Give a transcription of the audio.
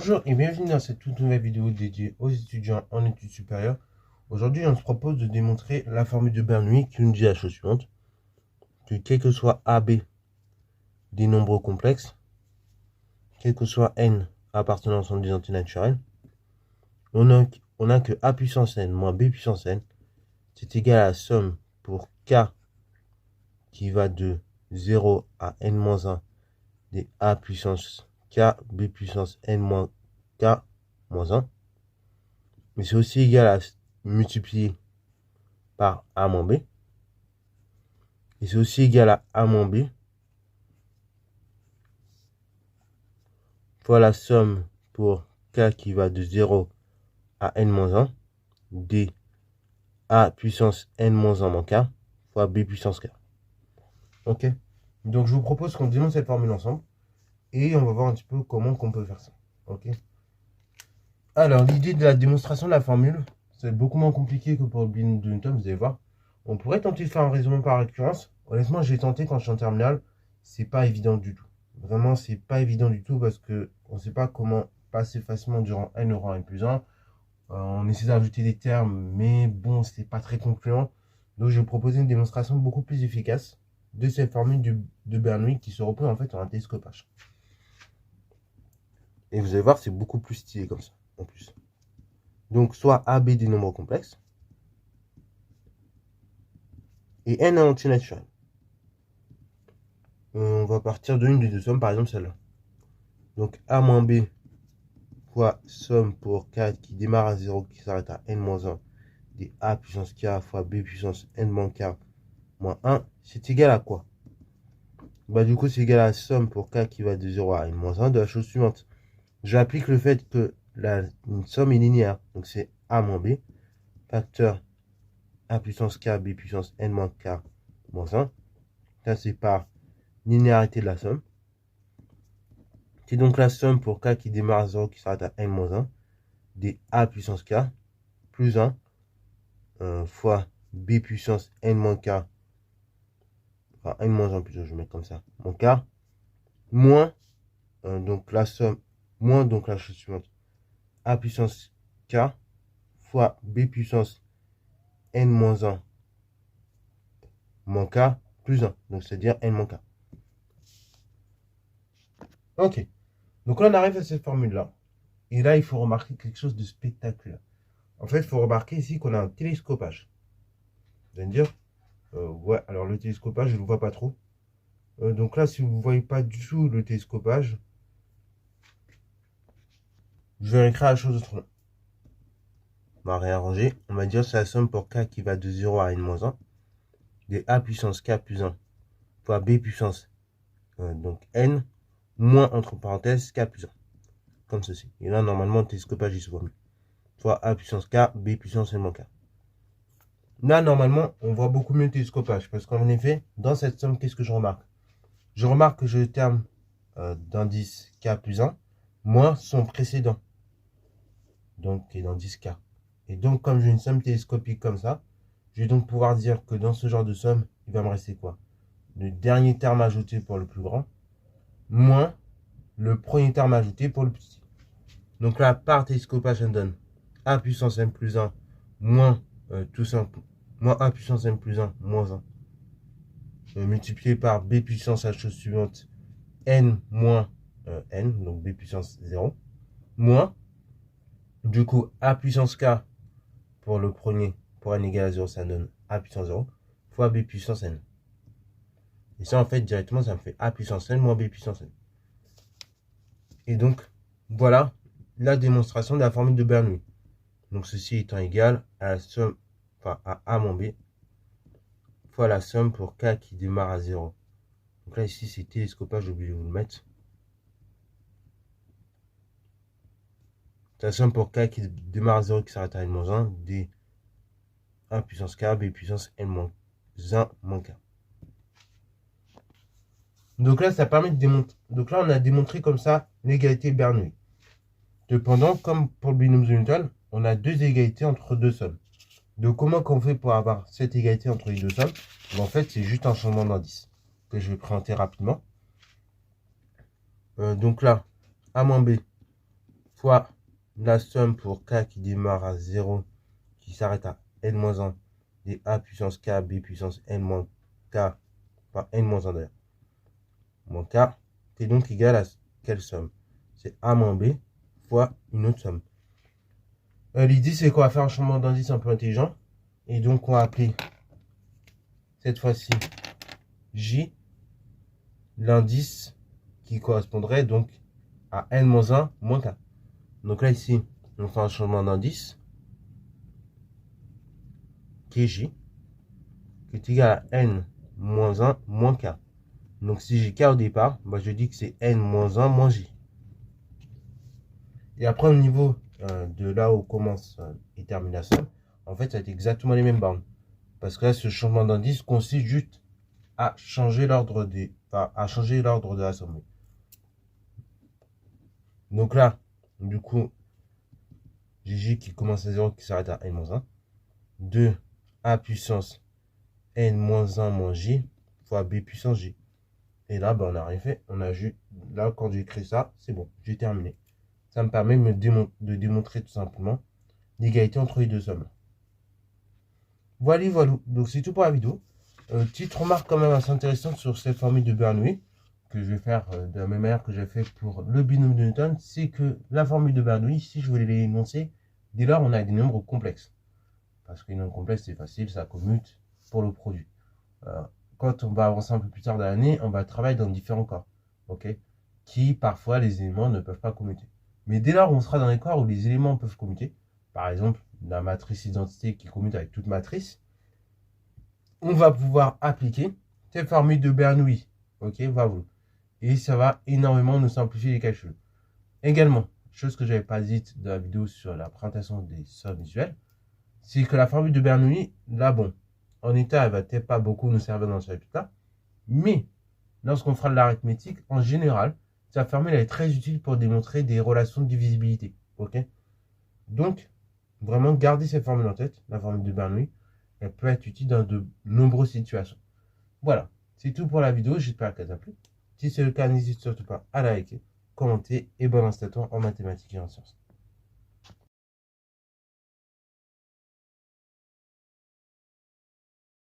Bonjour et bienvenue dans cette toute nouvelle vidéo dédiée aux étudiants en études supérieures. Aujourd'hui, on se propose de démontrer la formule de Bernoulli qui nous dit la chose suivante, que quel que soit AB des nombres complexes, quel que soit n appartenant à l'ensemble des entités naturelles, on a que A puissance n moins B puissance n, c'est égal à la somme pour k qui va de 0 à n-1 des A puissance k, B puissance n moins k moins 1. Mais c'est aussi égal à multiplier par A moins B. Et c'est aussi égal à A moins B fois la somme pour k qui va de 0 à n-1 d A puissance n-1 moins k fois B puissance k. Ok. Donc je vous propose qu'on démontre cette formule ensemble. Et on va voir un petit peu comment on peut faire ça. Ok. Alors l'idée de la démonstration de la formule, c'est beaucoup moins compliqué que pour le binôme de Newton, vous allez voir. On pourrait tenter de faire un raisonnement par récurrence. Honnêtement, j'ai tenté quand je suis en terminale. C'est pas évident du tout. Vraiment, c'est pas évident du tout parce que on ne sait pas comment passer facilement du rang n au rang n+1. On essaie d'ajouter des termes, mais bon, c'est pas très concluant. Donc, je vais proposer une démonstration beaucoup plus efficace de cette formule de Bernoulli qui se repose en fait sur un télescopage. Et vous allez voir, c'est beaucoup plus stylé comme ça, en plus. Donc, soit AB des nombres complexes et n un entier naturel. On va partir de l'une des deux sommes, par exemple celle-là. Donc, A moins B fois somme pour k qui démarre à 0, qui s'arrête à n-1 des A puissance k fois B puissance n-k moins 1, c'est égal à quoi? Bah, du coup, c'est égal à la somme pour k qui va de 0 à n-1 de la chose suivante. J'applique le fait que une somme est linéaire. Donc, c'est A moins B, facteur A puissance k, B puissance n-k moins 1. Ça, c'est par linéarité de la somme. C'est donc la somme pour k qui démarre à 0, qui s'arrête à n-1, des A puissance k, plus 1, fois B puissance n-k, enfin n-1 plutôt, je vais mettre comme ça, mon k, moins, donc la somme, moins donc la chose suivante, A puissance k, fois B puissance n-1 moins k, plus 1, donc c'est-à-dire n-k. Ok, donc là on arrive à cette formule-là, et là il faut remarquer quelque chose de spectaculaire. En fait, il faut remarquer ici qu'on a un télescopage. Vous allez me dire, ouais, alors le télescopage, je ne le vois pas trop. Donc là, si vous ne voyez pas du tout le télescopage, je vais écrire la chose autrement. On va réarranger. On va dire c'est la somme pour k qui va de 0 à n-1 de A puissance k plus 1 fois B puissance donc n moins entre parenthèses k plus 1. Comme ceci. Et là, normalement, le télescopage, il se voit mieux. Fois A puissance k, B puissance n-k. Là, normalement, on voit beaucoup mieux le télescopage. Parce qu'en effet, dans cette somme, qu'est-ce que je remarque? Je remarque que j'ai le terme d'indice k plus 1 moins son précédent. Donc, qui est d'indice k. Et donc, comme j'ai une somme télescopique comme ça, je vais donc pouvoir dire que dans ce genre de somme, il va me rester quoi? Le dernier terme ajouté pour le plus grand, moins le premier terme ajouté pour le petit. Donc là, par télescopage, ça me donne A puissance n plus 1 moins tout simple, moins A puissance n plus 1 moins 1, multiplié par B puissance la chose suivante, n moins n, donc B puissance 0, moins, du coup, A puissance k pour le premier, pour n égale à 0, ça donne A puissance 0, fois B puissance n. Et ça, en fait, directement, ça me fait A puissance n moins B puissance n. Et donc, voilà la démonstration de la formule de Bernoulli. Donc, ceci étant égal à la somme, enfin, à A moins B, fois la somme pour k qui démarre à 0. Donc là, ici, c'est télescopage, j'ai oublié de vous le mettre. C'est la somme pour k qui démarre à 0, qui s'arrête à n-1, d 1 puissance k, b puissance n-1 moins k. Donc là, ça permet de démontrer. Donc là, on a démontré comme ça l'égalité Bernoulli. Cependant, comme pour le binôme de Newton, on a deux égalités entre deux sommes. Donc comment qu'on fait pour avoir cette égalité entre les deux sommes? En fait, c'est juste un changement d'indice que je vais présenter rapidement. Donc là, A moins B fois la somme pour k qui démarre à 0, qui s'arrête à n-1, des a puissance k, b puissance n-k, par n-1 d'ailleurs, moins k, est donc égal à quelle somme? C'est a moins b fois une autre somme. L'idée, c'est qu'on va faire un changement d'indice un peu intelligent. Et donc, on va appeler cette fois-ci J l'indice qui correspondrait donc à n-1 moins k. Donc là, ici, on fait un changement d'indice qui est J, qui est égal à n-1 moins k. Donc si j'ai k au départ, bah, je dis que c'est n-1 moins J. Et après, au niveau de là où commence et termine la somme, en fait, ça va être exactement les mêmes bornes. Parce que là, ce changement d'indice consiste juste à changer l'ordre de la somme. Donc là, du coup, j'ai J qui commence à 0, qui s'arrête à n-1. 2 a puissance n-1 moins J fois b puissance J. Et là, ben, on n'a rien fait. On a juste, là, quand j'écris ça, c'est bon, j'ai terminé. Ça me permet de démontrer tout simplement l'égalité entre les deux sommes. Voilà, voilà. Donc c'est tout pour la vidéo. Petite remarque quand même assez intéressante sur cette formule de Bernoulli, que je vais faire de la même manière que j'ai fait pour le binôme de Newton, c'est que la formule de Bernoulli, si je voulais l'énoncer, dès lors on a des nombres complexes. Parce qu'une nombre complexe, c'est facile, ça commute pour le produit. Quand on va avancer un peu plus tard dans l'année, on va travailler dans différents cas, ok, qui parfois les éléments ne peuvent pas commuter. Mais dès lors, on sera dans les cas où les éléments peuvent commuter, par exemple la matrice identité qui commute avec toute matrice, on va pouvoir appliquer cette formule de Bernoulli, ok, et ça va énormément nous simplifier les calculs. Également, chose que je n'avais pas dite dans la vidéo sur la présentation des sommes visuelles, c'est que la formule de Bernoulli, là, bon, en état, elle va peut-être pas beaucoup nous servir dans ce chapitre-là, mais lorsqu'on fera de l'arithmétique, en général, sa formule est très utile pour démontrer des relations de divisibilité, ok? Donc, vraiment, gardez cette formule en tête, la formule de Bernoulli, elle peut être utile dans de nombreuses situations. Voilà, c'est tout pour la vidéo, j'espère qu'elle t'a plu. Si c'est le cas, n'hésite surtout pas à liker, commenter et bon installateur en mathématiques et en sciences.